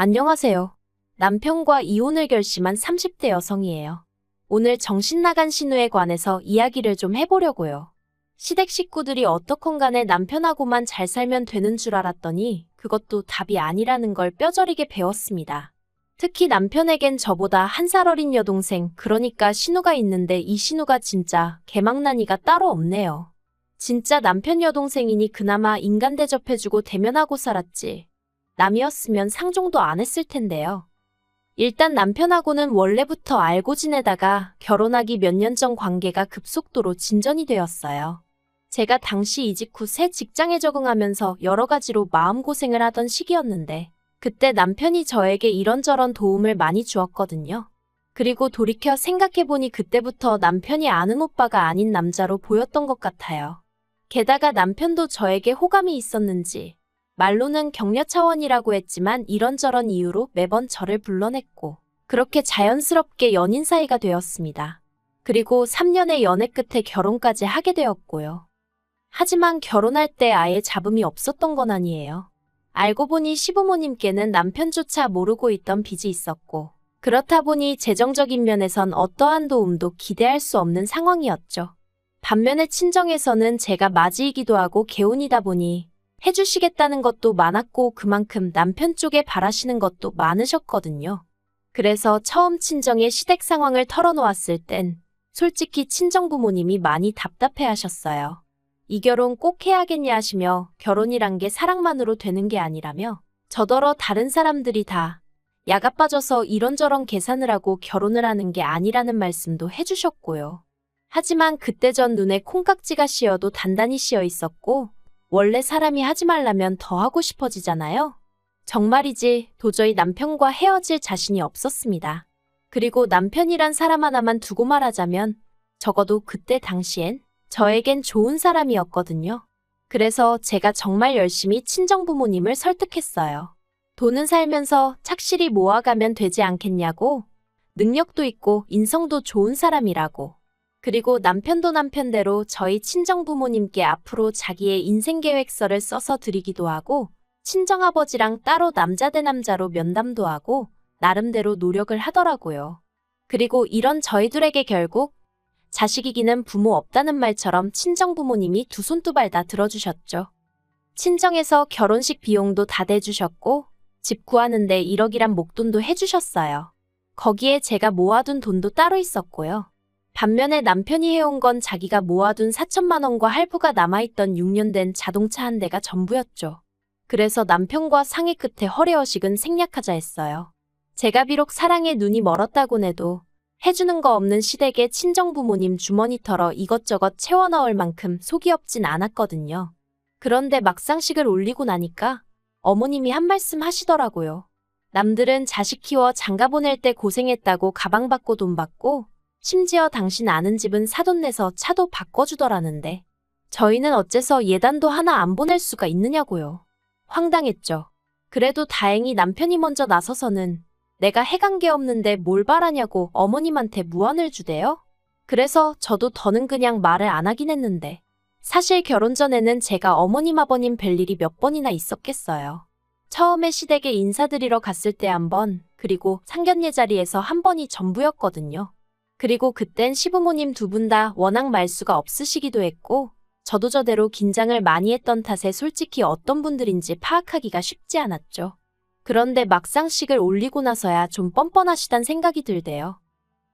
안녕하세요. 남편과 이혼을 결심한 30대 여성이에요. 오늘 정신 나간 신우에 관해서 이야기를 좀 해보려고요. 시댁 식구들이 어떻건 간에 남편하고만 잘 살면 되는 줄 알았더니 그것도 답이 아니라는 걸 뼈저리게 배웠습니다. 특히 남편에겐 저보다 1살 어린 여동생, 그러니까 신우가 있는데 이 신우가 진짜 개망나니가 따로 없네요. 진짜 남편 여동생이니 그나마 인간 대접해주고 대면하고 살았지. 남이었으면 상종도 안 했을 텐데요. 일단 남편하고는 원래부터 알고 지내다가 결혼하기 몇 년 전 관계가 급속도로 진전이 되었어요. 제가 당시 이직 후 새 직장에 적응하면서 여러 가지로 마음고생을 하던 시기였는데 그때 남편이 저에게 이런저런 도움을 많이 주었거든요. 그리고 돌이켜 생각해보니 그때부터 남편이 아는 오빠가 아닌 남자로 보였던 것 같아요. 게다가 남편도 저에게 호감이 있었는지 말로는 격려 차원이라고 했지만 이런저런 이유로 매번 저를 불러냈고 그렇게 자연스럽게 연인 사이가 되었습니다. 그리고 3년의 연애 끝에 결혼까지 하게 되었고요. 하지만 결혼할 때 아예 잡음이 없었던 건 아니에요. 알고 보니 시부모님께는 남편조차 모르고 있던 빚이 있었고 그렇다 보니 재정적인 면에선 어떠한 도움도 기대할 수 없는 상황이었죠. 반면에 친정에서는 제가 맞이이기도 하고 개운이다 보니 해주시겠다는 것도 많았고 그만큼 남편 쪽에 바라시는 것도 많으셨거든요. 그래서 처음 친정의 시댁 상황을 털어놓았을 땐 솔직히 친정부모님이 많이 답답해하셨어요. 이 결혼 꼭 해야겠냐 하시며 결혼이란 게 사랑만으로 되는 게 아니라며 저더러 다른 사람들이 다 야가 빠져서 이런저런 계산을 하고 결혼을 하는 게 아니라는 말씀도 해주셨고요. 하지만 그때 전 눈에 콩깍지가 씌어도 단단히 씌어 있었고 원래 사람이 하지 말라면 더 하고 싶어지잖아요. 정말이지 도저히 남편과 헤어질 자신이 없었습니다. 그리고 남편이란 사람 하나만 두고 말하자면 적어도 그때 당시엔 저에겐 좋은 사람이었거든요. 그래서 제가 정말 열심히 친정부모님을 설득했어요. 돈은 살면서 착실히 모아가면 되지 않겠냐고, 능력도 있고 인성도 좋은 사람이라고. 그리고 남편도 남편대로 저희 친정부모님께 앞으로 자기의 인생계획서를 써서 드리기도 하고 친정아버지랑 따로 남자 대 남자로 면담도 하고 나름대로 노력을 하더라고요. 그리고 이런 저희들에게 결국 자식이기는 부모 없다는 말처럼 친정부모님이 두 손 두 발 다 들어주셨죠. 친정에서 결혼식 비용도 다 대주셨고 집 구하는데 1억이란 목돈도 해주셨어요. 거기에 제가 모아둔 돈도 따로 있었고요. 반면에 남편이 해온 건 자기가 모아둔 4천만 원과 할부가 남아있던 6년 된 자동차 한 대가 전부였죠. 그래서 남편과 상의 끝에 허례허식은 생략하자 했어요. 제가 비록 사랑에 눈이 멀었다곤 해도 해주는 거 없는 시댁의 친정부모님 주머니 털어 이것저것 채워 넣을 만큼 속이 없진 않았거든요. 그런데 막상식을 올리고 나니까 어머님이 한 말씀 하시더라고요. 남들은 자식 키워 장가 보낼 때 고생했다고 가방 받고 돈 받고 심지어 당신 아는 집은 사돈 내서 차도 바꿔주더라는데 저희는 어째서 예단도 하나 안 보낼 수가 있느냐고요. 황당했죠. 그래도 다행히 남편이 먼저 나서서는 내가 해간 게 없는데 뭘 바라냐고 어머님한테 무안을 주대요. 그래서 저도 더는 그냥 말을 안 하긴 했는데 사실 결혼 전에는 제가 어머님 아버님 뵐 일이 몇 번이나 있었겠어요. 처음에 시댁에 인사드리러 갔을 때 한 번, 그리고 상견례 자리에서 한 번이 전부였거든요. 그리고 그땐 시부모님 두 분 다 워낙 말수가 없으시기도 했고 저도 저대로 긴장을 많이 했던 탓에 솔직히 어떤 분들인지 파악하기가 쉽지 않았죠. 그런데 막상 식을 올리고 나서야 좀 뻔뻔하시단 생각이 들대요.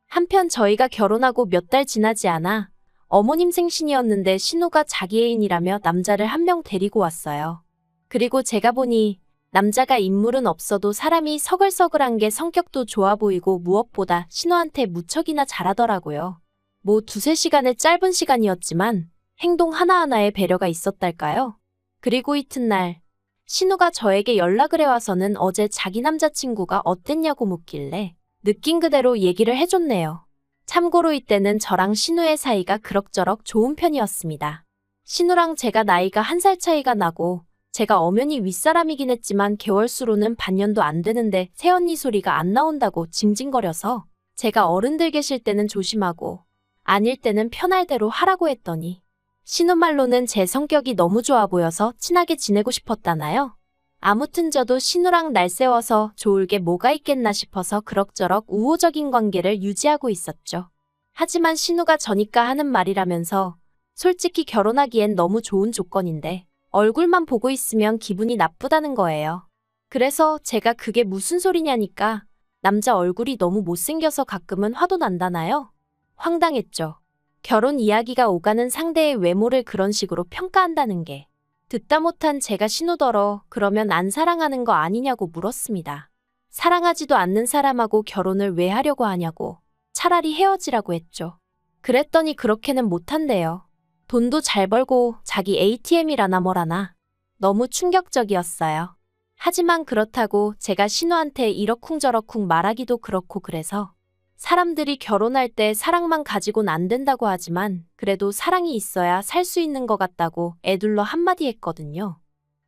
한편 저희가 결혼하고 몇 달 지나지 않아 어머님 생신이었는데 신우가 자기 애인이라며 남자를 한 명 데리고 왔어요. 그리고 제가 보니 남자가 인물은 없어도 사람이 서글서글한 게 성격도 좋아 보이고 무엇보다 신우한테 무척이나 잘하더라고요. 뭐 2-3시간의 짧은 시간이었지만 행동 하나하나에 배려가 있었달까요? 그리고 이튿날 신우가 저에게 연락을 해와서는 어제 자기 남자친구가 어땠냐고 묻길래 느낀 그대로 얘기를 해줬네요. 참고로 이때는 저랑 신우의 사이가 그럭저럭 좋은 편이었습니다. 신우랑 제가 나이가 1살 차이가 나고 제가 엄연히 윗사람이긴 했지만 개월수로는 반년도 안 되는데 새언니 소리가 안 나온다고 징징거려서 제가 어른들 계실 때는 조심하고 아닐 때는 편할 대로 하라고 했더니 신우 말로는 제 성격이 너무 좋아 보여서 친하게 지내고 싶었다나요? 아무튼 저도 신우랑 날 세워서 좋을 게 뭐가 있겠나 싶어서 그럭저럭 우호적인 관계를 유지하고 있었죠. 하지만 신우가 저니까 하는 말이라면서 솔직히 결혼하기엔 너무 좋은 조건인데 얼굴만 보고 있으면 기분이 나쁘다는 거예요. 그래서 제가 그게 무슨 소리냐니까 남자 얼굴이 너무 못생겨서 가끔은 화도 난다나요? 황당했죠. 결혼 이야기가 오가는 상대의 외모를 그런 식으로 평가한다는 게. 듣다 못한 제가 신우더러 그러면 안 사랑하는 거 아니냐고 물었습니다. 사랑하지도 않는 사람하고 결혼을 왜 하려고 하냐고. 차라리 헤어지라고 했죠. 그랬더니 그렇게는 못한대요. 돈도 잘 벌고 자기 ATM이라나 뭐라나. 너무 충격적이었어요. 하지만 그렇다고 제가 신우한테 이러쿵저러쿵 말하기도 그렇고 그래서 사람들이 결혼할 때 사랑만 가지고는 안 된다고 하지만 그래도 사랑이 있어야 살 수 있는 것 같다고 애둘러 한마디 했거든요.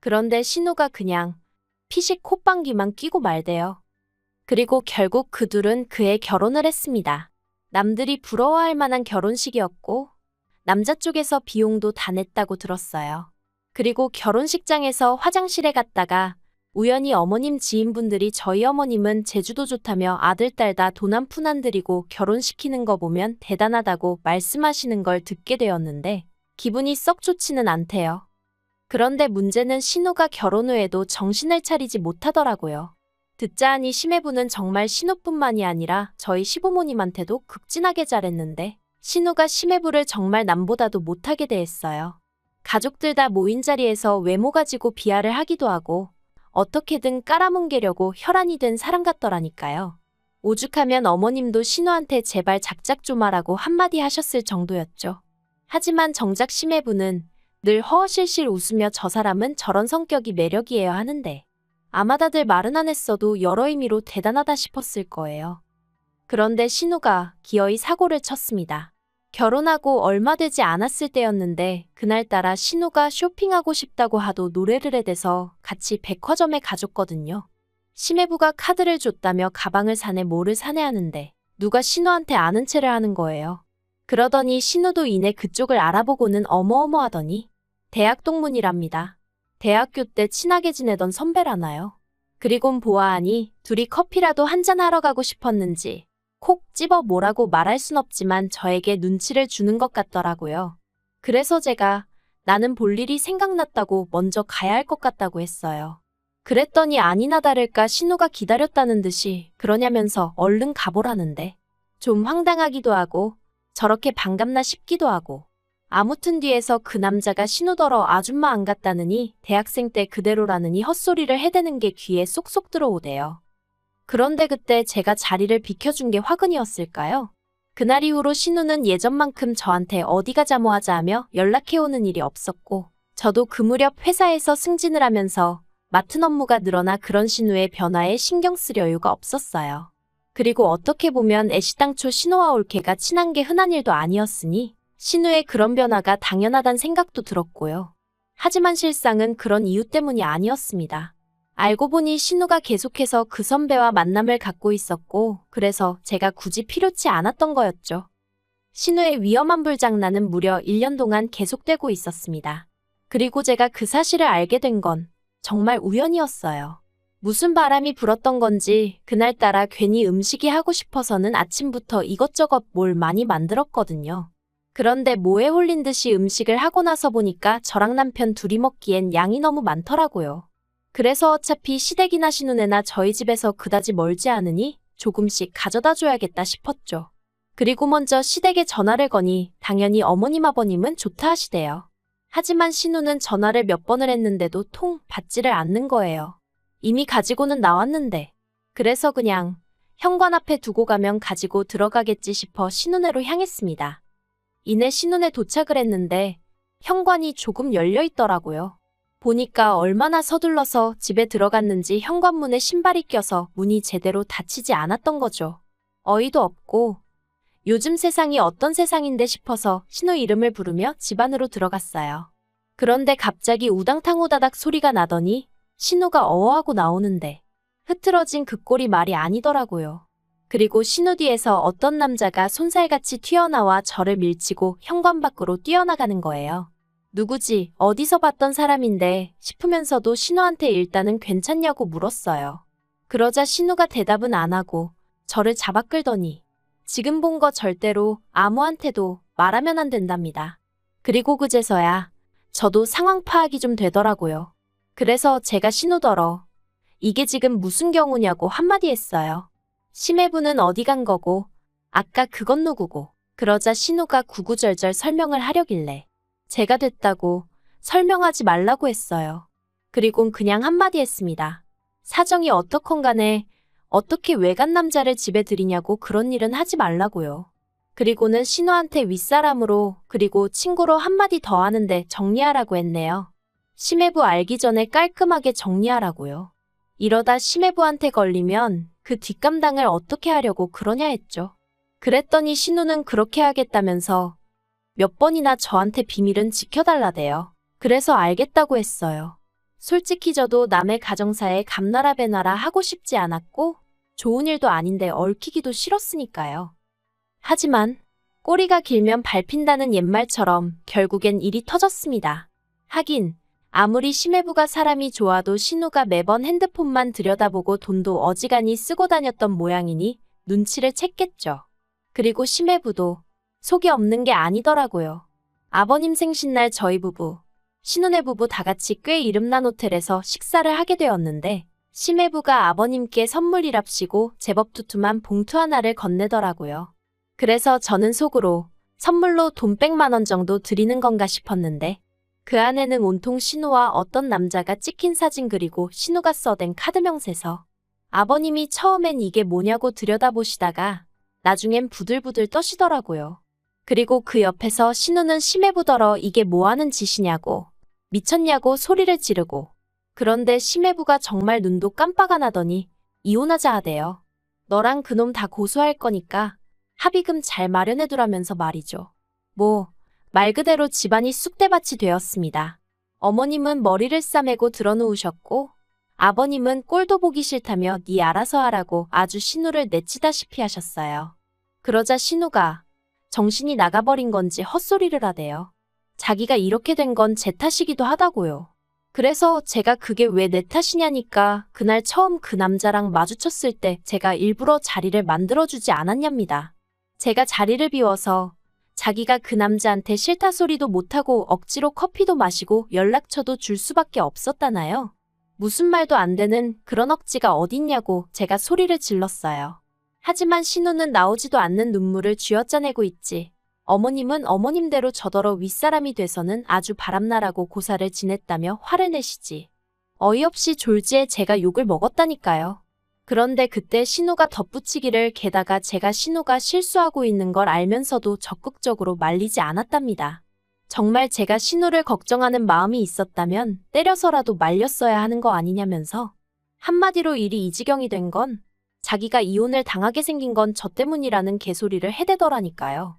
그런데 신우가 그냥 피식 콧방귀만 뀌고 말대요. 그리고 결국 그 둘은 그해 결혼을 했습니다. 남들이 부러워할 만한 결혼식이었고 남자 쪽에서 비용도 다 냈다고 들었어요. 그리고 결혼식장에서 화장실에 갔다가 우연히 어머님 지인분들이 저희 어머님은 제주도 좋다며 아들, 딸 다 돈 한 푼 안 들이고 결혼시키는 거 보면 대단하다고 말씀하시는 걸 듣게 되었는데 기분이 썩 좋지는 않대요. 그런데 문제는 신우가 결혼 후에도 정신을 차리지 못하더라고요. 듣자 하니 시매부는 정말 신우뿐만이 아니라 저희 시부모님한테도 극진하게 잘했는데 신우가 시매부를 정말 남보다도 못하게 대했어요. 가족들 다 모인 자리에서 외모 가지고 비하를 하기도 하고 어떻게든 깔아뭉개려고 혈안이 된 사람 같더라니까요. 오죽하면 어머님도 신우한테 제발 작작 좀 하라고 한마디 하셨을 정도였죠. 하지만 정작 시매부는 늘 허허실실 웃으며 저 사람은 저런 성격이 매력이에요 하는데 아마 다들 말은 안 했어도 여러 의미로 대단하다 싶었을 거예요. 그런데 신우가 기어이 사고를 쳤습니다. 결혼하고 얼마 되지 않았을 때였는데 그날따라 신우가 쇼핑하고 싶다고 하도 노래를 해대서 같이 백화점에 가줬거든요. 시매부가 카드를 줬다며 가방을 사네 뭐를 사네 하는데 누가 신우한테 아는 체를 하는 거예요. 그러더니 신우도 이내 그쪽을 알아보고는 어머어머하더니 대학 동문이랍니다. 대학교 때 친하게 지내던 선배라나요. 그리곤 보아하니 둘이 커피라도 한잔하러 가고 싶었는지 콕 집어 뭐라고 말할 순 없지만 저에게 눈치를 주는 것 같더라고요. 그래서 제가 나는 볼 일이 생각났다고 먼저 가야 할 것 같다고 했어요. 그랬더니 아니나 다를까 신우가 기다렸다는 듯이 그러냐면서 얼른 가보라는데 좀 황당하기도 하고 저렇게 반갑나 싶기도 하고 아무튼 뒤에서 그 남자가 신우더러 아줌마 안 같다느니 대학생 때 그대로라느니 헛소리를 해대는 게 귀에 쏙쏙 들어오대요. 그런데 그때 제가 자리를 비켜준 게 화근이었을까요? 그날 이후로 신우는 예전만큼 저한테 어디 가자 뭐 하자 하며 연락해오는 일이 없었고 저도 그 무렵 회사에서 승진을 하면서 맡은 업무가 늘어나 그런 신우의 변화에 신경 쓸 여유가 없었어요. 그리고 어떻게 보면 애시당초 신우와 올케가 친한 게 흔한 일도 아니었으니 신우의 그런 변화가 당연하단 생각도 들었고요. 하지만 실상은 그런 이유 때문이 아니었습니다. 알고 보니 신우가 계속해서 그 선배와 만남을 갖고 있었고 그래서 제가 굳이 필요치 않았던 거였죠. 신우의 위험한 불장난은 무려 1년 동안 계속되고 있었습니다. 그리고 제가 그 사실을 알게 된 건 정말 우연이었어요. 무슨 바람이 불었던 건지 그날따라 괜히 음식이 하고 싶어서는 아침부터 이것저것 뭘 많이 만들었거든요. 그런데 뭐에 홀린 듯이 음식을 하고 나서 보니까 저랑 남편 둘이 먹기엔 양이 너무 많더라고요. 그래서 어차피 시댁이나 신우네나 저희 집에서 그다지 멀지 않으니 조금씩 가져다 줘야겠다 싶었죠. 그리고 먼저 시댁에 전화를 거니 당연히 어머님 아버님은 좋다 하시대요. 하지만 신우는 전화를 몇 번을 했는데도 통 받지를 않는 거예요. 이미 가지고는 나왔는데. 그래서 그냥 현관 앞에 두고 가면 가지고 들어가겠지 싶어 신우네로 향했습니다. 이내 신우네 도착을 했는데 현관이 조금 열려 있더라고요. 보니까 얼마나 서둘러서 집에 들어갔는지 현관문에 신발이 껴서 문이 제대로 닫히지 않았던 거죠. 어이도 없고 요즘 세상이 어떤 세상인데 싶어서 신우 이름을 부르며 집 안으로 들어갔어요. 그런데 갑자기 우당탕 후다닥 소리가 나더니 신우가 어어하고 나오는데 흐트러진 그 꼴이 말이 아니더라고요. 그리고 신우 뒤에서 어떤 남자가 손살같이 튀어나와 저를 밀치고 현관 밖으로 뛰어나가는 거예요. 누구지, 어디서 봤던 사람인데 싶으면서도 신우한테 일단은 괜찮냐고 물었어요. 그러자 신우가 대답은 안 하고 저를 잡아 끌더니 지금 본 거 절대로 아무한테도 말하면 안 된답니다. 그리고 그제서야 저도 상황 파악이 좀 되더라고요. 그래서 제가 신우더러 이게 지금 무슨 경우냐고 한마디 했어요. 심해부는 어디 간 거고 아까 그건 누구고. 그러자 신우가 구구절절 설명을 하려길래 제가 됐다고 설명하지 말라고 했어요. 그리곤 그냥 한마디 했습니다. 사정이 어떻건 간에 어떻게 외간 남자를 집에 들이냐고 그런 일은 하지 말라고요. 그리고는 신우한테 윗사람으로 그리고 친구로 한마디 더 하는데 정리하라고 했네요. 심해부 알기 전에 깔끔하게 정리하라고요. 이러다 심해부한테 걸리면 그 뒷감당을 어떻게 하려고 그러냐 했죠. 그랬더니 신우는 그렇게 하겠다면서 몇 번이나 저한테 비밀은 지켜달라대요. 그래서 알겠다고 했어요. 솔직히 저도 남의 가정사에 감나라 배나라 하고 싶지 않았고 좋은 일도 아닌데 얽히기도 싫었으니까요. 하지만 꼬리가 길면 밟힌다는 옛말처럼 결국엔 일이 터졌습니다. 하긴 아무리 심해부가 사람이 좋아도 신우가 매번 핸드폰만 들여다보고 돈도 어지간히 쓰고 다녔던 모양이니 눈치를 챘겠죠. 그리고 심해부도 속이 없는 게 아니더라고요. 아버님 생신날 저희 부부, 신우네 부부 다 같이 꽤 이름난 호텔에서 식사를 하게 되었는데 심해부가 아버님께 선물이랍시고 제법 두툼한 봉투 하나를 건네더라고요. 그래서 저는 속으로 선물로 돈 100만 원 정도 드리는 건가 싶었는데 그 안에는 온통 신우와 어떤 남자가 찍힌 사진 그리고 신우가 써댄 카드 명세서. 아버님이 처음엔 이게 뭐냐고 들여다보시다가 나중엔 부들부들 떠시더라고요. 그리고 그 옆에서 신우는 심해부더러 이게 뭐하는 짓이냐고 미쳤냐고 소리를 지르고 그런데 심해부가 정말 눈도 깜빡 안 하더니 이혼하자 하대요. 너랑 그놈 다 고소할 거니까 합의금 잘 마련해두라면서 말이죠. 말 그대로 집안이 쑥대밭이 되었습니다. 어머님은 머리를 싸매고 드러누우셨고 아버님은 꼴도 보기 싫다며 네 알아서 하라고 아주 신우를 내치다시피 하셨어요. 그러자 신우가 정신이 나가버린 건지 헛소리를 하대요. 자기가 이렇게 된 건 제 탓이기도 하다고요. 그래서 제가 그게 왜 내 탓이냐니까 그날 처음 그 남자랑 마주쳤을 때 제가 일부러 자리를 만들어주지 않았냐입니다. 제가 자리를 비워서 자기가 그 남자한테 싫다 소리도 못하고 억지로 커피도 마시고 연락처도 줄 수밖에 없었다나요. 무슨 말도 안 되는 그런 억지가 어딨냐고 제가 소리를 질렀어요. 하지만 신우는 나오지도 않는 눈물을 쥐어짜내고 있지. 어머님은 어머님대로 저더러 윗사람이 돼서는 아주 바람나라고 고사를 지냈다며 화를 내시지. 어이없이 졸지에 제가 욕을 먹었다니까요. 그런데 그때 신우가 덧붙이기를 게다가 제가 신우가 실수하고 있는 걸 알면서도 적극적으로 말리지 않았답니다. 정말 제가 신우를 걱정하는 마음이 있었다면 때려서라도 말렸어야 하는 거 아니냐면서 한마디로 일이 이 지경이 된 건 자기가 이혼을 당하게 생긴 건 저 때문이라는 개소리를 해대더라니까요.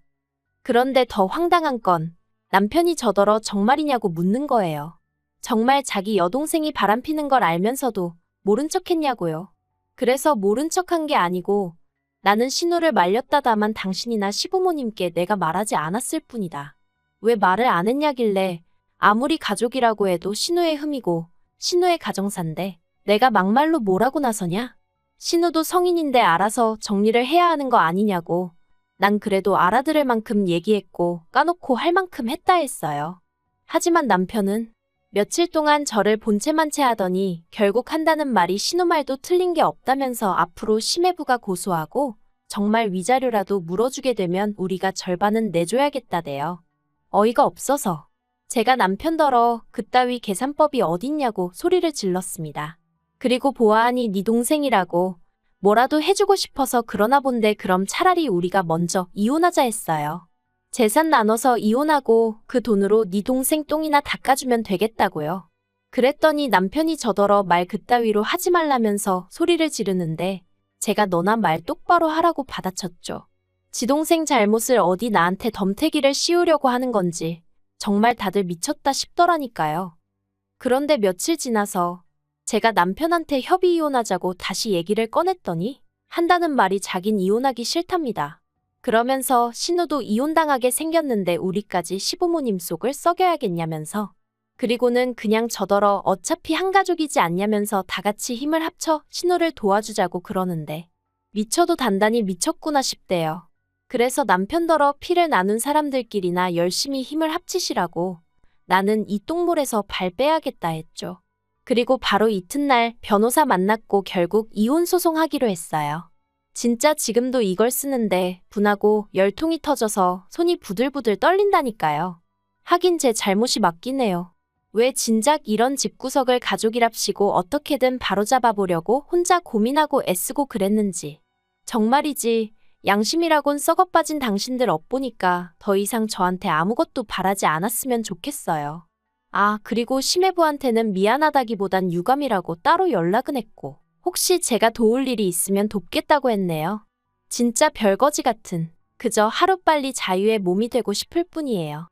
그런데 더 황당한 건 남편이 저더러 정말이냐고 묻는 거예요. 정말 자기 여동생이 바람피는 걸 알면서도 모른 척 했냐고요. 그래서 모른 척한 게 아니고 나는 신우를 말렸다다만 당신이나 시부모님께 내가 말하지 않았을 뿐이다. 왜 말을 안 했냐길래 아무리 가족이라고 해도 신우의 흠이고 신우의 가정사인데 내가 막말로 뭐라고 나서냐? 신우도 성인인데 알아서 정리를 해야 하는 거 아니냐고. 난 그래도 알아들을 만큼 얘기했고 까놓고 할 만큼 했다 했어요. 하지만 남편은 며칠 동안 저를 본체만체 하더니 결국 한다는 말이 신우 말도 틀린 게 없다면서 앞으로 심해부가 고소하고 정말 위자료라도 물어주게 되면 우리가 절반은 내줘야겠다대요. 어이가 없어서 제가 남편더러 그따위 계산법이 어딨냐고 소리를 질렀습니다. 그리고 보아하니 네 동생이라고 뭐라도 해주고 싶어서 그러나 본데 그럼 차라리 우리가 먼저 이혼하자 했어요. 재산 나눠서 이혼하고 그 돈으로 네 동생 똥이나 닦아주면 되겠다고요. 그랬더니 남편이 저더러 말 그따위로 하지 말라면서 소리를 지르는데 제가 너나 말 똑바로 하라고 받아쳤죠. 지 동생 잘못을 어디 나한테 덤태기를 씌우려고 하는 건지 정말 다들 미쳤다 싶더라니까요. 그런데 며칠 지나서 제가 남편한테 협의 이혼하자고 다시 얘기를 꺼냈더니 한다는 말이 자긴 이혼하기 싫답니다. 그러면서 신우도 이혼당하게 생겼는데 우리까지 시부모님 속을 썩여야겠냐면서. 그리고는 그냥 저더러 어차피 한 가족이지 않냐면서 다 같이 힘을 합쳐 신우를 도와주자고 그러는데 미쳐도 단단히 미쳤구나 싶대요. 그래서 남편더러 피를 나눈 사람들끼리나 열심히 힘을 합치시라고 나는 이 똥물에서 발 빼야겠다 했죠. 그리고 바로 이튿날 변호사 만났고 결국 이혼 소송하기로 했어요. 진짜 지금도 이걸 쓰는데 분하고 열통이 터져서 손이 부들부들 떨린다니까요. 하긴 제 잘못이 맞긴 해요. 왜 진작 이런 집구석을 가족이랍시고 어떻게든 바로잡아 보려고 혼자 고민하고 애쓰고 그랬는지. 정말이지 양심이라곤 썩어빠진 당신들 엿보니까 더 이상 저한테 아무것도 바라지 않았으면 좋겠어요. 아, 그리고 심해부한테는 미안하다기보단 유감이라고 따로 연락은 했고 혹시 제가 도울 일이 있으면 돕겠다고 했네요. 진짜 별거지 같은. 그저 하루빨리 자유의 몸이 되고 싶을 뿐이에요.